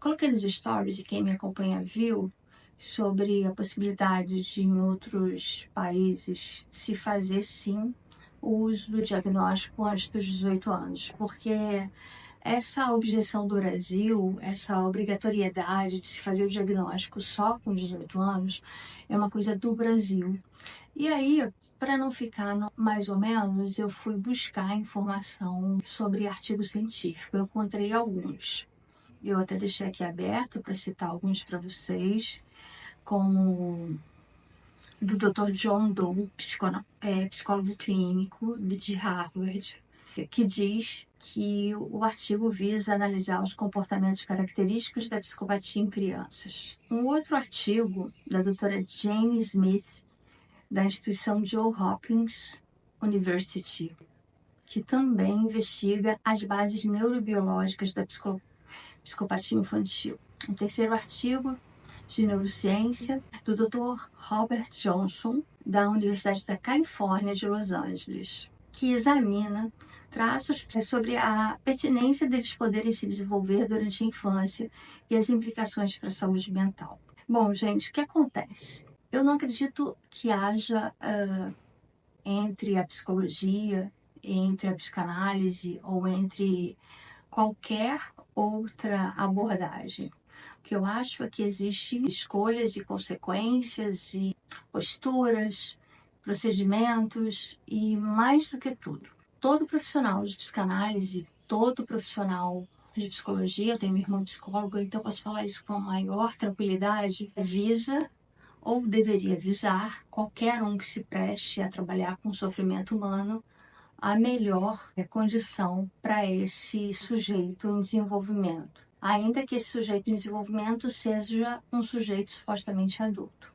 coloquei nos stories, e quem me acompanha viu, sobre a possibilidade de em outros países se fazer sim o uso do diagnóstico antes dos 18 anos, porque essa objeção do Brasil, essa obrigatoriedade de se fazer o diagnóstico só com 18 anos, é uma coisa do Brasil. E aí, para não ficar mais ou menos, eu fui buscar informação sobre artigo científico. Eu encontrei alguns. Eu até deixei aqui aberto para citar alguns para vocês, como do Dr. John Doe, psicólogo clínico de Harvard, que diz que o artigo visa analisar os comportamentos característicos da psicopatia em crianças. Um outro artigo da doutora Jane Smith, da instituição Johns Hopkins University, que também investiga as bases neurobiológicas da psicopatia infantil. Um terceiro artigo de neurociência do Dr. Robert Johnson, da Universidade da Califórnia de Los Angeles, que examina traços sobre a pertinência deles poderem se desenvolver durante a infância e as implicações para a saúde mental. Bom, gente, o que acontece? Eu não acredito que haja entre a psicologia, entre a psicanálise ou entre qualquer outra abordagem. O que eu acho é que existem escolhas e consequências e posturas, procedimentos e, mais do que tudo, todo profissional de psicanálise, todo profissional de psicologia, eu tenho minha irmã psicóloga, então posso falar isso com a maior tranquilidade, visa ou deveria visar qualquer um que se preste a trabalhar com o sofrimento humano a melhor condição para esse sujeito em desenvolvimento, ainda que esse sujeito em desenvolvimento seja um sujeito supostamente adulto.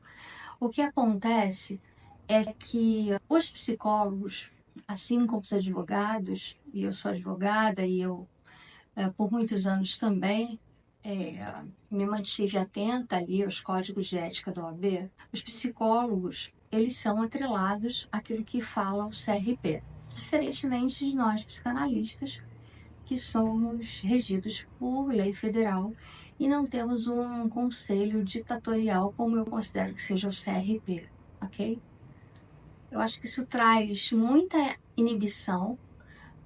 O que acontece é que os psicólogos, assim como os advogados, e eu sou advogada e eu por muitos anos também me mantive atenta ali aos códigos de ética da OAB, os psicólogos, eles são atrelados àquilo que fala o CRP, diferentemente de nós psicanalistas, que somos regidos por lei federal e não temos um conselho ditatorial como eu considero que seja o CRP, ok? Eu acho que isso traz muita inibição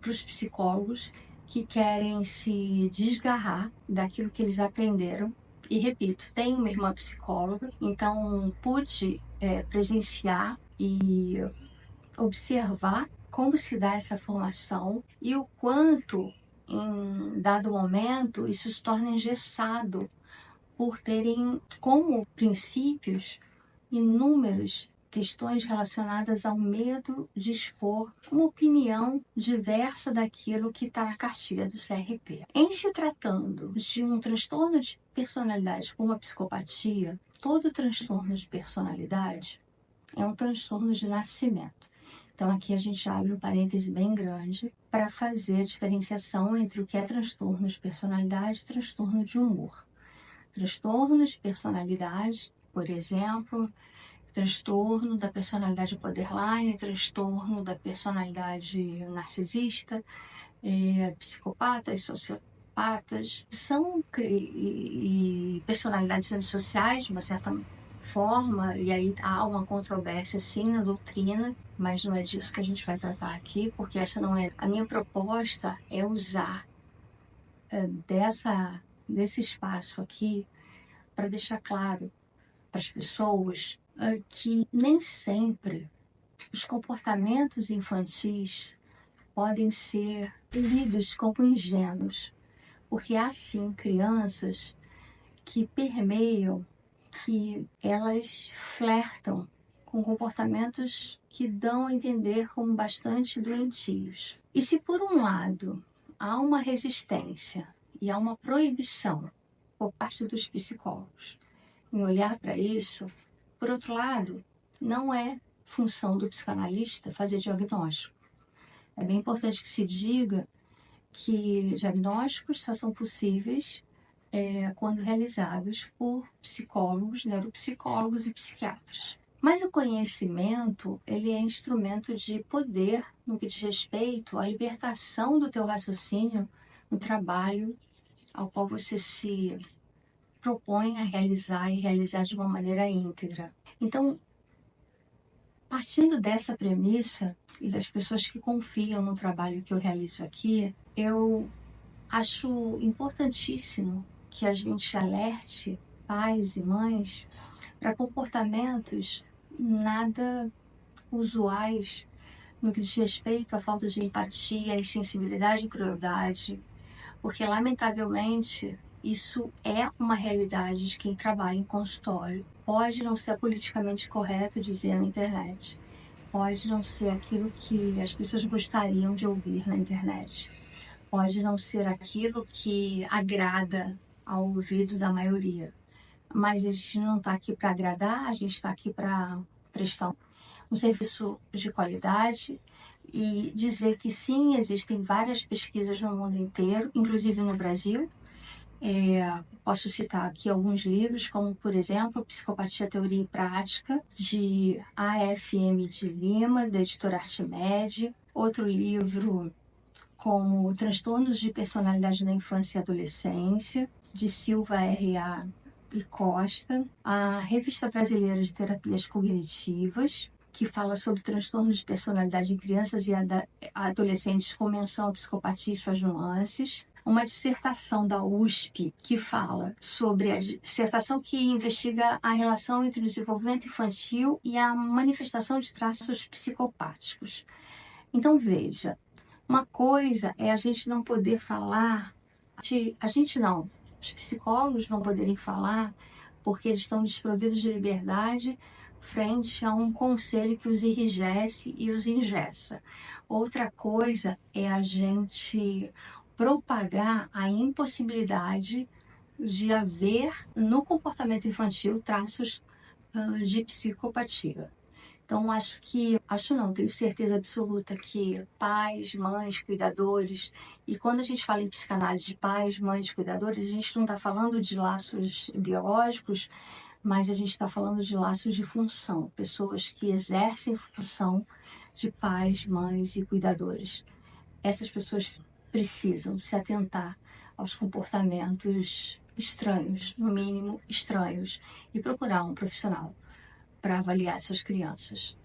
para os psicólogos que querem se desgarrar daquilo que eles aprenderam. E repito, tenho uma irmã psicóloga, então pude presenciar e observar como se dá essa formação e o quanto, em dado momento, isso se torna engessado por terem como princípios inúmeros questões relacionadas ao medo de expor uma opinião diversa daquilo que está na cartilha do CRP. Em se tratando de um transtorno de personalidade como a psicopatia, todo transtorno de personalidade é um transtorno de nascimento. Então aqui a gente abre um parêntese bem grande para fazer a diferenciação entre o que é transtorno de personalidade e transtorno de humor. Transtorno de personalidade, por exemplo, transtorno da personalidade borderline, transtorno da personalidade narcisista, psicopatas, sociopatas, são personalidades antissociais, de uma certa forma, e aí há uma controvérsia sim na doutrina, mas não é disso que a gente vai tratar aqui, porque essa não é a minha proposta, é usar desse espaço aqui para deixar claro para as pessoas que nem sempre os comportamentos infantis podem ser lidos como ingênuos, porque há sim crianças que permeiam, que elas flertam com comportamentos que dão a entender como bastante doentios. E se por um lado há uma resistência e há uma proibição por parte dos psicólogos em olhar para isso, por outro lado, não é função do psicanalista fazer diagnóstico. É bem importante que se diga que diagnósticos só são possíveis quando realizados por psicólogos, neuropsicólogos e psiquiatras. Mas o conhecimento, ele é instrumento de poder no que diz respeito à libertação do teu raciocínio no trabalho ao qual você se propõe a realizar e realizar de uma maneira íntegra. Então, partindo dessa premissa e das pessoas que confiam no trabalho que eu realizo aqui, eu acho importantíssimo que a gente alerte pais e mães para comportamentos nada usuais no que diz respeito à falta de empatia e sensibilidade e crueldade, porque, lamentavelmente, isso é uma realidade de quem trabalha em consultório. Pode não ser politicamente correto dizer na internet, pode não ser aquilo que as pessoas gostariam de ouvir na internet, pode não ser aquilo que agrada ao ouvido da maioria, mas a gente não está aqui para agradar, a gente está aqui para prestar um serviço de qualidade e dizer que sim, existem várias pesquisas no mundo inteiro, inclusive no Brasil. Posso citar aqui alguns livros, como, por exemplo, Psicopatia, Teoria e Prática, de A.F.M. de Lima, da editora Artimed. Outro livro, como Transtornos de Personalidade na Infância e Adolescência, de Silva R.A. e Costa. A Revista Brasileira de Terapias Cognitivas, que fala sobre transtornos de personalidade em crianças e adolescentes com menção à psicopatia e suas nuances. Uma dissertação da USP que fala sobre a dissertação que investiga a relação entre o desenvolvimento infantil e a manifestação de traços psicopáticos. Então, veja, uma coisa é a gente não poder falar, os psicólogos não poderem falar porque eles estão desprovidos de liberdade frente a um conselho que os enrijece e os engessa. Outra coisa é a gente propagar a impossibilidade de haver no comportamento infantil traços de psicopatia. Então, tenho certeza absoluta que pais, mães, cuidadores, e quando a gente fala em psicanálise de pais, mães, cuidadores, a gente não está falando de laços biológicos, mas a gente está falando de laços de função, pessoas que exercem função de pais, mães e cuidadores. Essas pessoas precisam se atentar aos comportamentos estranhos, no mínimo estranhos, e procurar um profissional para avaliar essas crianças.